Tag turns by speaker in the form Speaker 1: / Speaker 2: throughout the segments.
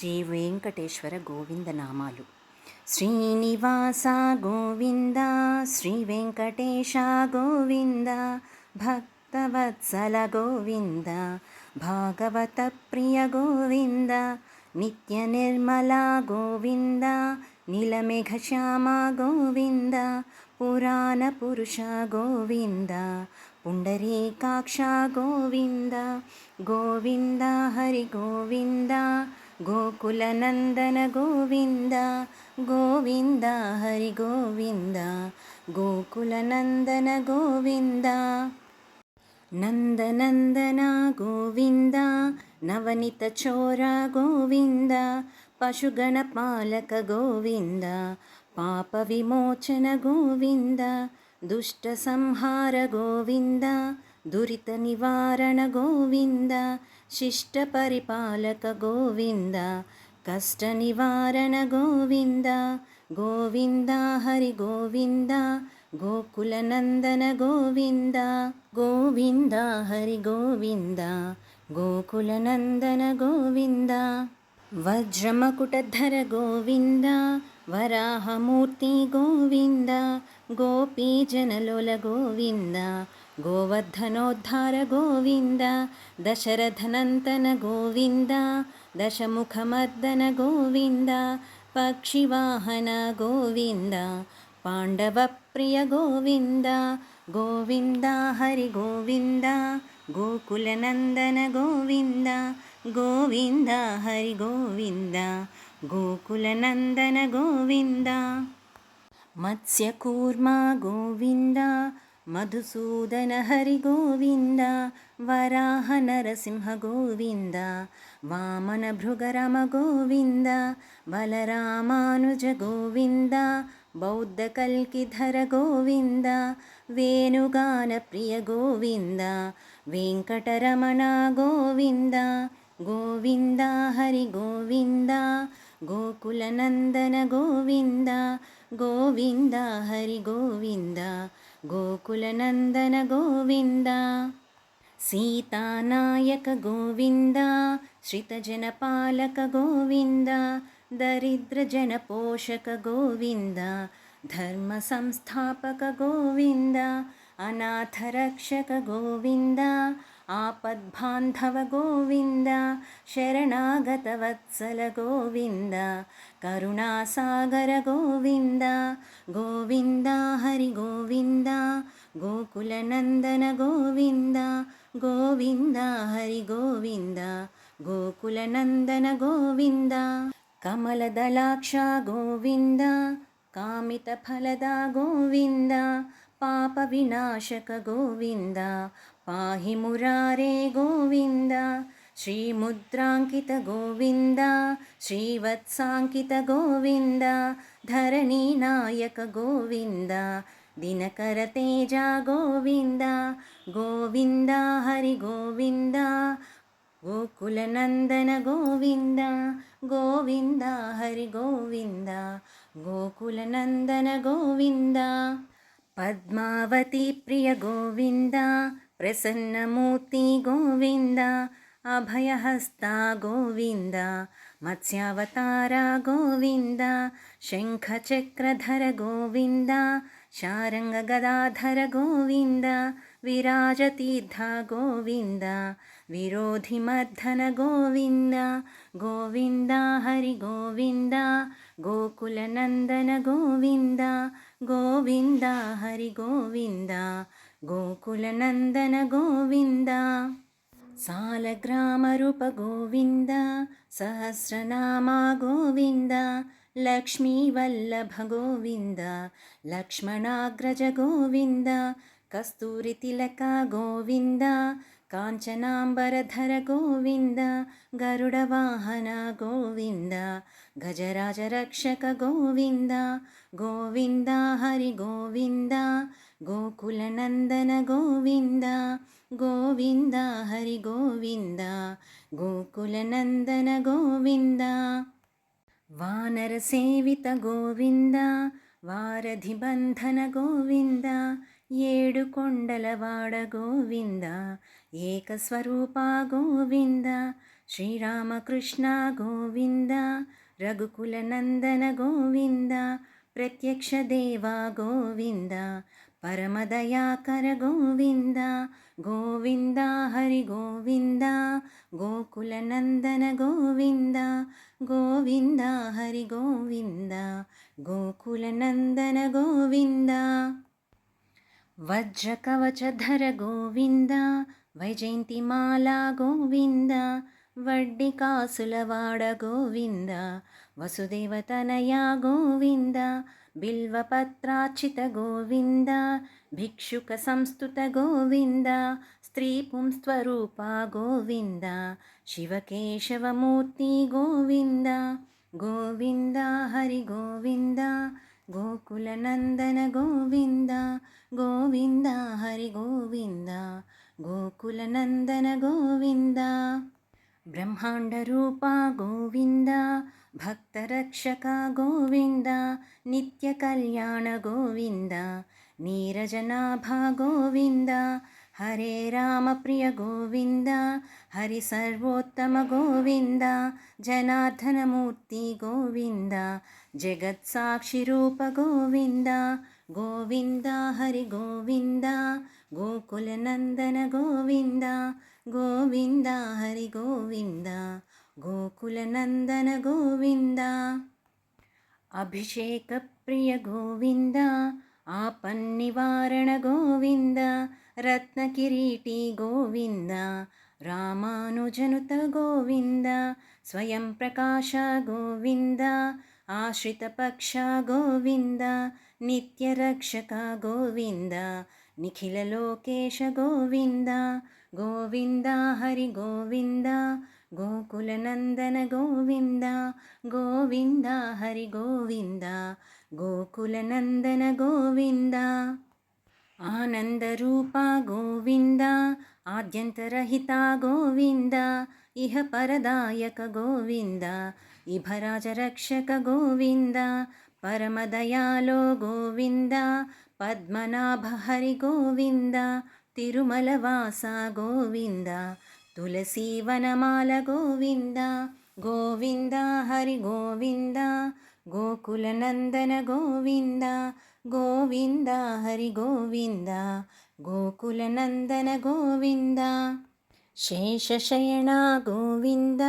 Speaker 1: శ్రీ వెంకటేశ్వర గోవింద నామాలు. శ్రీనివాస గోవింద, శ్రీ వెంకటేశ గోవింద, భక్తవత్సల గోవింద, భాగవత ప్రియ గోవింద, నిత్య నిర్మల గోవింద, నీలమేఘశ్యామ గోవింద, పురాణ పురుష గోవింద, పుండరీకాక్ష గోవింద, గోవింద హరి గోవింద, గోకులనందన గోవింద, గోవింద హరి గోవింద, గోకులనందన గోవింద, నందనందన గోవింద, నవనిత చోర గోవింద, పశుగణ పాలక గోవింద, పాప విమోచన గోవింద, దుష్ట సంహార గోవింద, దురిత నివారణ గోవింద, శిష్ట పరిపాలక గోవింద, కష్ట నివారణ గోవింద, గోవింద హరి గోవింద, గోకులనందన గోవింద, గోవింద హరి గోవింద, గోకులనందన గోవింద, వజ్రమకుటధర గోవింద, వరాహమూర్తి గోవింద, గోపీజనలోల గోవింద, గోవర్ధనోద్ధార గోవింద, దశరథనందన గోవింద, దశముఖమర్దన గోవింద, పక్షివాహన గోవింద, పాండవప్రియ గోవింద, గోవింద హరి గోవింద, గోకులనందన గోవింద, గోవింద హరి గోవింద, గోకులనందన గోవింద, మత్స్యకూర్మ గోవింద, మధుసూదన హరి గోవింద, వరాహ నరసింహ గోవింద, వామన భృగరమ గోవింద, బలరామానుజ గోవింద, బౌద్ధ కల్కిధర గోవింద, వేణుగాన ప్రియ గోవింద, వెంకటరమణ గోవింద, గోవింద హరి గోవింద, గోకులనందన గోవింద, గోవింద హరి గోవింద, గోకులనందన గోవింద, సీతానాయక గోవింద, శ్రితజనపాలక గోవింద, దరిద్రజన పోషక గోవింద, ధర్మ సంస్థాపక గోవింద, అనాథరక్షక గోవింద, ఆపద్బాంధవ గోవింద, శరణాగత వత్సల గోవింద, కరుణాసాగర గోవింద, గోవింద హరి గోవింద, గోకులనందన గోవింద, గోవింద హరి గోవింద, గోకులనందన గోవింద, కమలదళాక్ష గోవింద, కామిత ఫలద గోవింద, పాప వినాశక గోవింద, పాహి మురారే గోవింద, శ్రీముద్రాంకిత గోవింద, శ్రీవత్సాంకిత గోవింద, ధరణీ నాయక గోవింద, దినకర తేజ గోవింద, గోవింద హరి గోవింద, గోకులనందన గోవింద, గోవింద హరి గోవింద, గోకులనందన గోవింద, పద్మావతి ప్రియ గోవింద, ప్రసన్నమూర్తి గోవింద, అభయహస్త గోవింద, మత్స్యావతార గోవింద, శంఖచక్రధర గోవింద, శారంగ గదాధర గోవింద, విరాజతీర్థ గోవింద, విరోధిమర్ధన గోవింద, గోవింద హరి గోవింద, గోకులనందన గోవింద, గోవింద హరి గోవింద, గోకులనందన గోవింద, సాలగ్రామరూప గోవింద, సహస్రనామ గోవింద, లక్ష్మీవల్లభ గోవింద, లక్ష్మణాగ్రజ గోవింద, కస్తూరి తిలక గోవింద, కాంచనాంబరధర గోవింద, గరుడవాహన గోవింద, గజరాజ రక్షక గోవింద, గోవింద హరి గోవింద, గోకులనందన గోవింద, గోవింద హరి గోవింద, గోకులనందన గోవింద, వానర సేవిత గోవింద, వారధి బంధన గోవింద, ఏడు కొండలవాడ గోవింద, ఏకస్వరూప గోవింద, ಶ್ರೀರಾಮಕೃಷ್ಣ ಗೋವಿಂದ ರಘುಕುಲನಂದನ ಗೋವಿಂದ ಪ್ರತ್ಯಕ್ಷ ದೇವ ಗೋವಿಂದ ಪರಮದಯಾಕರ ಗೋವಿಂದ ಗೋವಿಂದ ಹರಿ ಗೋವಿಂದ ಗೋಕುಲನಂದನ ಗೋವಿಂದ ಗೋವಿಂದ ಹರಿ ಗೋವಿಂದ ಗೋಕುಲನಂದನ ಗೋವಿಂದ ವಜ್ರಕವಚಧರ ಗೋವಿಂದ ವೈಜಯಂತಿಮಾಲಾ ಗೋವಿಂದ ವಡ್ಡಿಕಾಸುಲವಾಡ ಗೋವಿಂದ ವಸುದೇವತನಯ ಗೋವಿಂದ ಬಿಲ್ವಪತ್ರಾರ್ಚಿತ ಗೋವಿಂದ ಭಿಕ್ಷುಕ ಸಂಸ್ತುತ ಗೋವಿಂದ ಸ್ತ್ರೀ ಪುಂಸ್ತ್ವರೂಪ ಗೋವಿಂದ ಶಿವಕೇಶವಮೂರ್ತಿ ಗೋವಿಂದ ಗೋವಿಂದ ಹರಿ ಗೋವಿಂದ ಗೋಕುಲನಂದನ ಗೋವಿಂದ ಗೋವಿಂದ ಹರಿ ಗೋವಿಂದ ಗೋಕುಲನಂದನ ಗೋವಿಂದ ಬ್ರಹ್ಮಾಂಡ ರೂಪ ಗೋವಿಂದ ಭಕ್ತರಕ್ಷಕ ಗೋವಿಂದ ನಿತ್ಯ ಕಲ್ಯಾಣ ಗೋವಿಂದ ನೀರಜನಾಭ ಗೋವಿಂದ ಹರೇ ರಾಮ ಪ್ರಿಯ ಗೋವಿಂದ ಹರಿ ಸರ್ವೋತ್ತಮ ಗೋವಿಂದ ಜನಾರ್ದನ ಮೂರ್ತಿ ಗೋವಿಂದ ಜಗತ್ಸಾಕ್ಷಿ ರೂಪ ಗೋವಿಂದ ಗೋವಿಂದ ಹರಿ ಗೋವಿಂದ ಗೋಕುಲನಂದನ ಗೋವಿಂದ ಗೋವಿಂದ ಹರಿ ಗೋವಿಂದ ಗೋಕುಲನಂದನ ಗೋವಿಂದ ಅಭಿಷೇಕ ಪ್ರಿಯ ಗೋವಿಂದ ಆಪನ್ನಿವಾರಣ ಗೋವಿಂದ ರತ್ನ ಕಿರೀಟಿ ಗೋವಿಂದ ರಾಮಾನುಜನುತ ಗೋವಿಂದ ಸ್ವಯಂ ಪ್ರಕಾಶ ಗೋವಿಂದ ಆಶ್ರಿತ ಪಕ್ಷ ಗೋವಿಂದ ನಿತ್ಯ ರಕ್ಷಕ ಗೋವಿಂದ ನಿಖಿಲ ಲೋಕೇಶ ಗೋವಿಂದ ಗೋವಿಂದ ಹರಿ ಗೋವಿಂದ ಗೋಕುಲನಂದನ ಗೋವಿಂದ ಗೋವಿಂದ ಹರಿ ಗೋವಿಂದ ಗೋಕುಲನಂದನ ಗೋವಿಂದ ಆನಂದ ರೂಪ ಗೋವಿಂದ ಆದ್ಯಂತರಹಿತ ಗೋವಿಂದ ಇಹ ಪರದಾಯಕ ಗೋವಿಂದ ಇಭರಾಜ ರಕ್ಷಕ ಗೋವಿಂದ ಪರಮದಯಾಲೋ ಗೋವಿಂದ ಪದ್ಮನಾಭ ಹರಿ ಗೋವಿಂದ ತಿರುಮಲವಾಸ ಗೋವಿಂದ ತುಳಸಿ ವನಮಾಲ ಗೋವಿಂದ ಗೋವಿಂದ ಹರಿ ಗೋವಿಂದ ಗೋಕುಲನಂದನ ಗೋವಿಂದ ಗೋವಿಂದ ಹರಿ ಗೋವಿಂದ ಗೋಕುಲನಂದನ ಗೋವಿಂದ ಶೇಷಶಯನ ಗೋವಿಂದ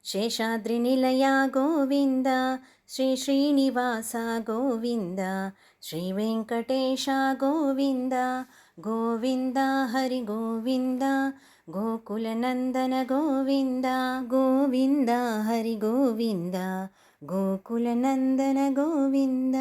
Speaker 1: ಶೇಷಾದ್ರಿ ನಿಲಯ ಗೋವಿಂದ ಶ್ರೀ ಶ್ರೀನಿವಾಸ ಗೋವಿಂದ ಶ್ರೀ ವೆಂಕಟೇಶ ಗೋವಿಂದ ಗೋವಿಂದ ಹರಿ ಗೋವಿಂದ ಗೋಕುಲನಂದನ ಗೋವಿಂದ ಗೋವಿಂದ ಹರಿ ಗೋವಿಂದ ಗೋಕುಲನಂದನ ಗೋವಿಂದ.